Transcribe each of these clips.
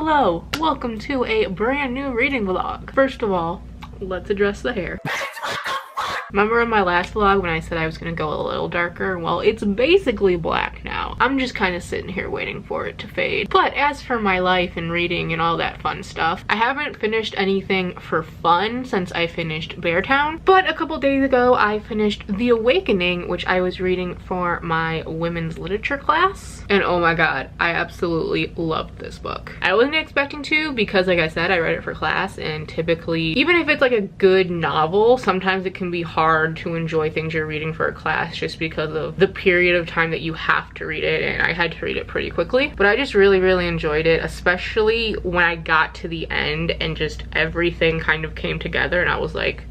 Hello, welcome to a brand new reading vlog. First of all, let's address the hair. Remember in my last vlog when I said I was gonna go a little darker? Well, it's basically black now. I'm just kind of sitting here waiting for it to fade. But as for my life and reading and all that fun stuff, I haven't finished anything for fun since I finished Beartown. But a couple days ago, I finished The Awakening, which I was reading for my women's literature class. And oh my god, I absolutely loved this book. I wasn't expecting to because, like I said, I read it for class, and typically, even if it's like a good novel, sometimes it can be hard to enjoy things you're reading for a class just because of the period of time that you have to read it, and I had to read it pretty quickly. But I just really enjoyed it, especially when I got to the end and just everything kind of came together and I was like,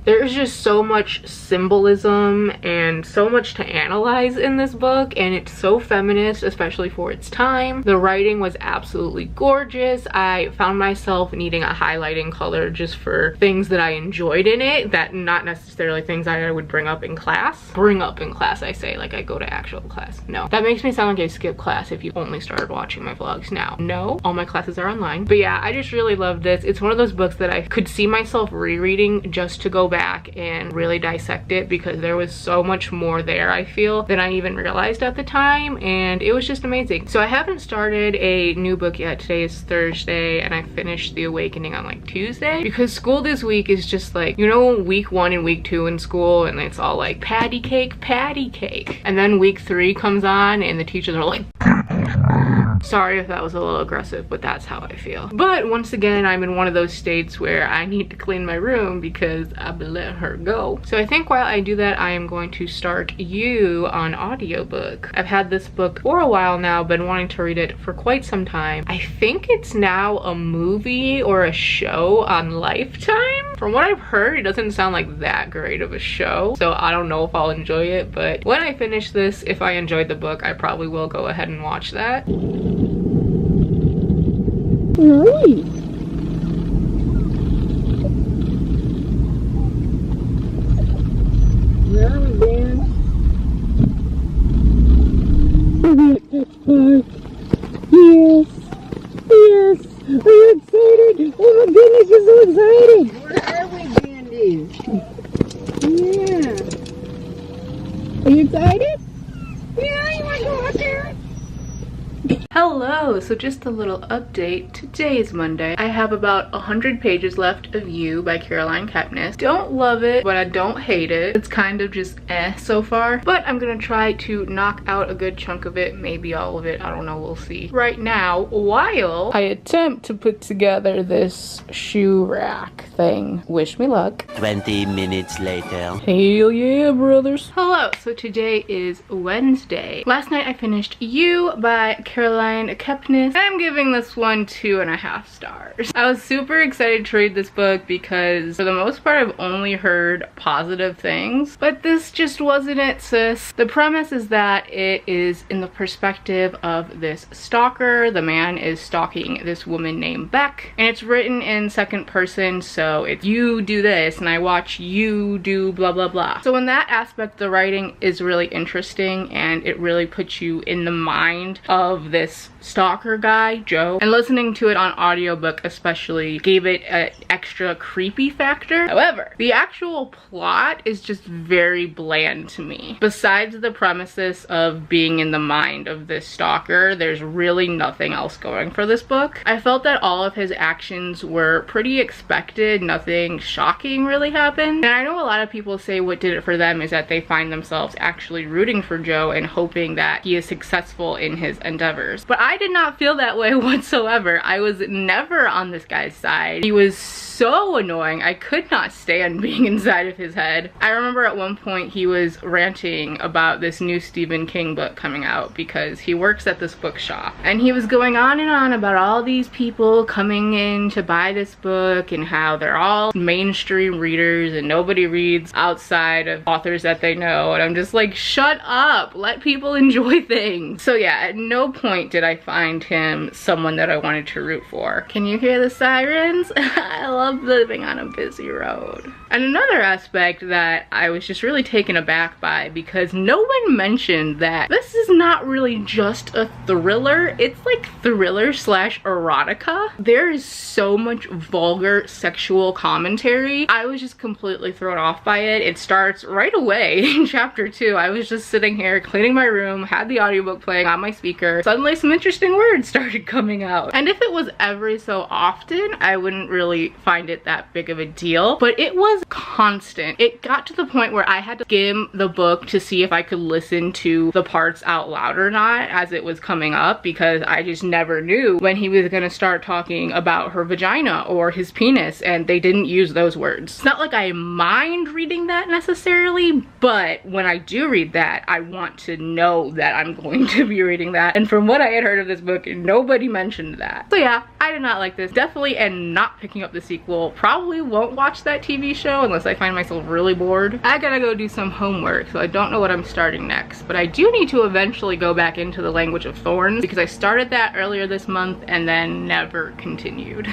there's just so much symbolism and so much to analyze in this book, and it's so feminist, especially for its time. The writing was absolutely gorgeous. I found myself needing a highlighting color just for things that I enjoyed in it, that not necessarily things I would bring up in class. Bring up in class, I say, like I go to actual class. No, that makes me sound like I skipped class if you only started watching my vlogs now. No, all my classes are online. But yeah, I just really love this. It's one of those books that I could see myself rereading just to go back and really dissect it, because there was so much more there, I feel, than I even realized at the time, and it was just amazing. So I haven't started a new book yet. Today is Thursday and I finished The Awakening on like Tuesday, because school this week is just like, you know, week 1 and week 2 in school, and it's all like patty cake, and then week 3 comes on and the teachers are like, sorry if that was a little aggressive, but that's how I feel. But once again, I'm in one of those states where I need to clean my room because I've been letting her go. So I think while I do that, I am going to start You on audiobook. I've had this book for a while now, been wanting to read it for quite some time. I think it's now a movie or a show on Lifetime. From what I've heard, it doesn't sound like that great of a show, so I don't know if I'll enjoy it, but when I finish this, if I enjoyed the book, I probably will go ahead and watch that. Right. Where are we, Dan? Yes. Yes. Are you excited? Oh my goodness, you're so excited. Where are we, Dandy? Yeah. Are you excited? Yeah, you want to go out there? Hello, so just a little update. Today is Monday. I have about 100 pages left of You by Caroline Kepnes. Don't love it, but I don't hate it. It's kind of just so far, but I'm gonna try to knock out a good chunk of it, maybe all of it, I don't know, we'll see. Right now, while I attempt to put together this shoe rack thing. Wish me luck. 20 minutes later. Hell yeah, brothers. Hello, so today is Wednesday. Last night I finished You by Caroline Kepnes. I'm giving this one 2.5 stars. I was super excited to read this book because for the most part I've only heard positive things, but this just wasn't it, sis. The premise is that it is in the perspective of this stalker. The man is stalking this woman named Beck, and it's written in second person, so it's you do this and I watch you do blah blah blah. So in that aspect, the writing is really interesting and it really puts you in the mind of this stalker guy, Joe, and listening to it on audiobook especially gave it an extra creepy factor. However, the actual plot is just very bland to me. Besides the premises of being in the mind of this stalker, there's really nothing else going for this book. I felt that all of his actions were pretty expected, nothing shocking really happened. And I know a lot of people say what did it for them is that they find themselves actually rooting for Joe and hoping that he is successful in his endeavors. But I did not feel that way whatsoever. I was never on this guy's side. He was so annoying. I could not stand being inside of his head. I remember at one point he was ranting about this new Stephen King book coming out because he works at this bookshop, and he was going on and on about all these people coming in to buy this book and how they're all mainstream readers and nobody reads outside of authors that they know, and I'm just like, shut up, let people enjoy things. So yeah, at no point did I find find him someone that I wanted to root for. Can you hear the sirens? I love living on a busy road. And another aspect that I was just really taken aback by, because no one mentioned that this is not really just a thriller, it's like thriller slash erotica. There is so much vulgar sexual commentary. I was just completely thrown off by it. It starts right away in chapter 2. I was just sitting here cleaning my room, had the audiobook playing on my speaker. Suddenly some interesting words started coming out. And if it was every so often, I wouldn't really find it that big of a deal, but it was constant. It got to the point where I had to skim the book to see if I could listen to the parts out loud or not as it was coming up, because I just never knew when he was gonna start talking about her vagina or his penis, and they didn't use those words. It's not like I mind reading that necessarily, but when I do read that, I want to know that I'm going to be reading that. And from what I had heard of this book, nobody mentioned that. So yeah, I did not like this. Definitely am not picking up the sequel. Probably won't watch that TV show unless I find myself really bored. I gotta go do some homework, so I don't know what I'm starting next, but I do need to eventually go back into the Language of Thorns, because I started that earlier this month and then never continued.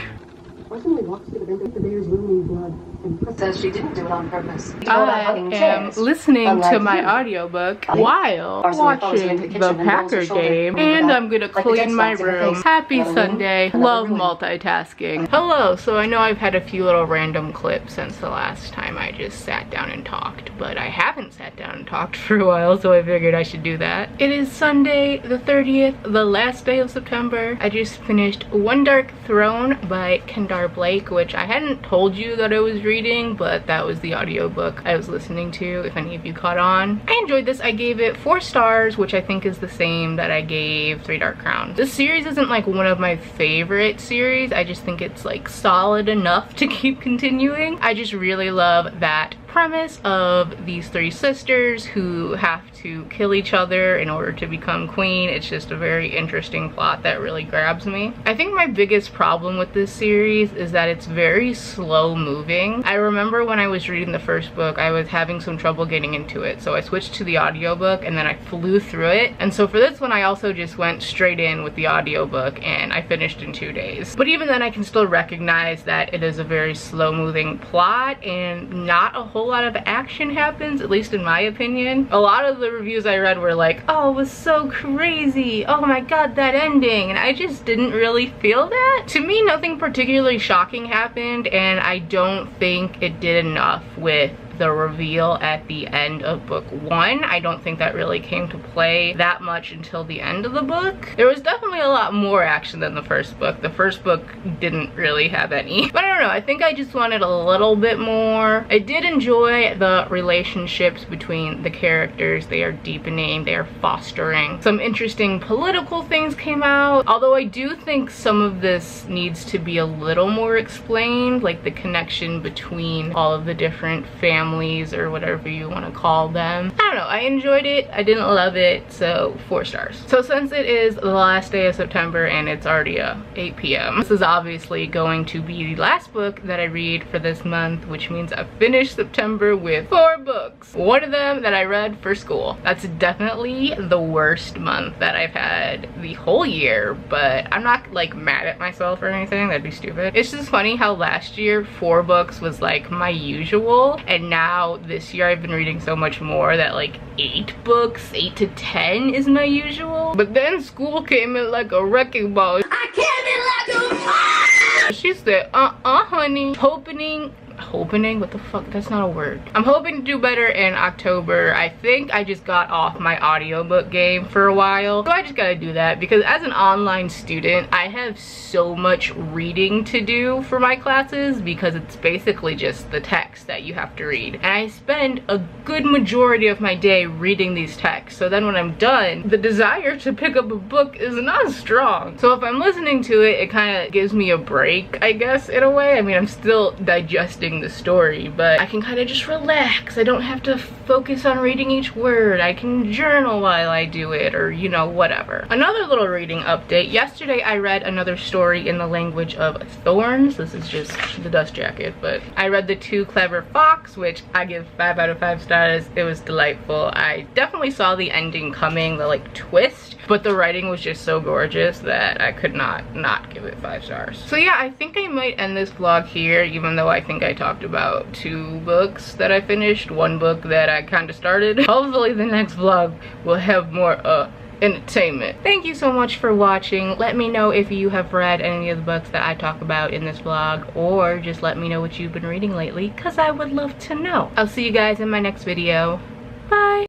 Presently walks through the bear's room in blood and says she didn't do it on purpose. I am listening to my audiobook while watching the Packer game, and I'm gonna clean my room. Happy Sunday. Love multitasking. Hello, so I know I've had a few little random clips since the last time I just sat down and talked, but I haven't sat down and talked for a while, so I figured I should do that. It is Sunday the 30th, the last day of September. I just finished One Dark Throne by Kendar Blake, which I hadn't told you that I was reading, but that was the audiobook I was listening to, if any of you caught on. I enjoyed this. I gave it 4 stars, which I think is the same that I gave Three Dark Crowns. This series isn't like one of my favorite series. I just think it's like solid enough to keep continuing. I just really love that premise of these 3 sisters who have to kill each other in order to become queen. It's just a very interesting plot that really grabs me. I think my biggest problem with this series is that it's very slow moving. I remember when I was reading the first book, I was having some trouble getting into it, so I switched to the audiobook and then I flew through it. And so for this one, I also just went straight in with the audiobook and I finished in 2 days. But even then, I can still recognize that it is a very slow moving plot and not a whole lot of action happens, at least in my opinion. A lot of the reviews I read were like, oh, it was so crazy, oh my god, that ending, and I just didn't really feel that. To me, nothing particularly shocking happened, and I don't think it did enough with the reveal at the end of book 1. I don't think that really came to play that much until the end of the book. There was definitely a lot more action than the first book. The first book didn't really have any. But I don't know, I think I just wanted a little bit more. I did enjoy the relationships between the characters. They are deepening, they are fostering. Some interesting political things came out, although I do think some of this needs to be a little more explained, like the connection between all of the different families or whatever you want to call them. I don't know, I enjoyed it. I didn't love it, so 4 stars. So since it is the last day of September and it's already 8 p.m., this is obviously going to be the last book that I read for this month, which means I've finished September with 4 books. One of them that I read for school. That's definitely the worst month that I've had the whole year, but I'm not like mad at myself or anything. That'd be stupid. It's just funny how last year 4 books was like my usual, and now this year I've been reading so much more that like 8 books, 8 to 10 is my usual. But then school came in like a wrecking ball. I came in like a She said, honey, hoping, what the fuck, that's not a word. I'm hoping to do better in October. I think I just got off my audiobook game for a while, so I just gotta do that, because as an online student, I have so much reading to do for my classes, because it's basically just the text that you have to read, and I spend a good majority of my day reading these texts. So then when I'm done, the desire to pick up a book is not strong. So if I'm listening to it, it kind of gives me a break, I guess, in a way. I mean, I'm still digesting the story, but I can kind of just relax. I don't have to focus on reading each word. I can journal while I do it, or you know, whatever. Another little reading update. Yesterday I read another story in the Language of Thorns. This is just the dust jacket, but I read The Two Clever Fox, which I give 5 out of 5 stars. It was delightful. I definitely saw the ending coming, the like twist, but the writing was just so gorgeous that I could not give it 5 stars. So yeah, I think I might end this vlog here, even though I think I talked about 2 books that I finished, 1 book that I kind of started. Hopefully the next vlog will have more entertainment. Thank you so much for watching. Let me know if you have read any of the books that I talk about in this vlog, or just let me know what you've been reading lately, because I would love to know. I'll see you guys in my next video.